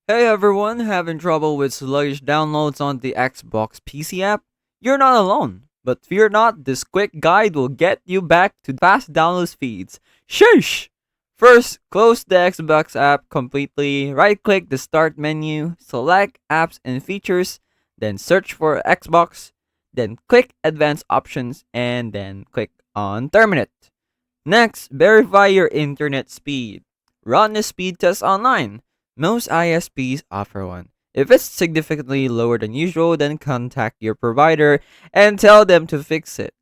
Hey everyone, having trouble with sluggish downloads on the Xbox PC app? You're not alone. But fear not, this quick guide will get you back to fast download speeds. Sheesh! First, close the Xbox app completely, right click the start menu, select apps and features, then search for Xbox, then click advanced options, and then click on terminate. Next, verify your internet speed. Run a speed test online. Most ISPs offer one. If it's significantly lower than usual, then contact your provider and tell them to fix it.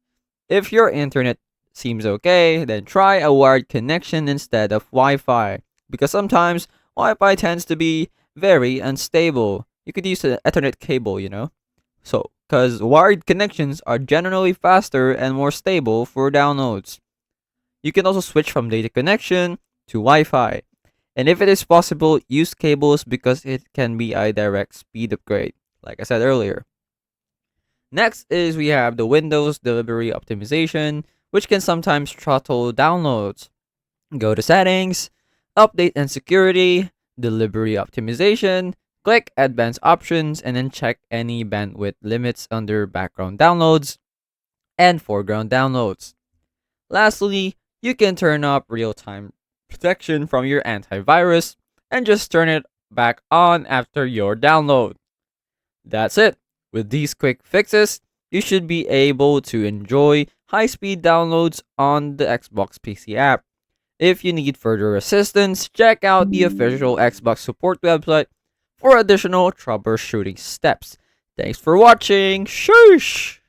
If your internet seems okay, then try a wired connection instead of Wi Fi, because sometimes Wi Fi tends to be very unstable. You could use an Ethernet cable. So, because wired connections are generally faster and more stable for downloads. You can also switch from data connection to Wi Fi. And if it is possible, use cables because it can be a direct speed upgrade, like I said earlier. Next is we have the Windows delivery optimization, which can sometimes throttle downloads. Go to settings, update and security, delivery optimization, click advanced options, and then check any bandwidth limits under background downloads and foreground downloads. Lastly, you can turn up real time protection from your antivirus and just turn it back on after your download. That's it. With these quick fixes, you should be able to enjoy high speed downloads on the Xbox PC app. If you need further assistance, check out the official Xbox support website for additional troubleshooting steps. Thanks for watching. Sheesh!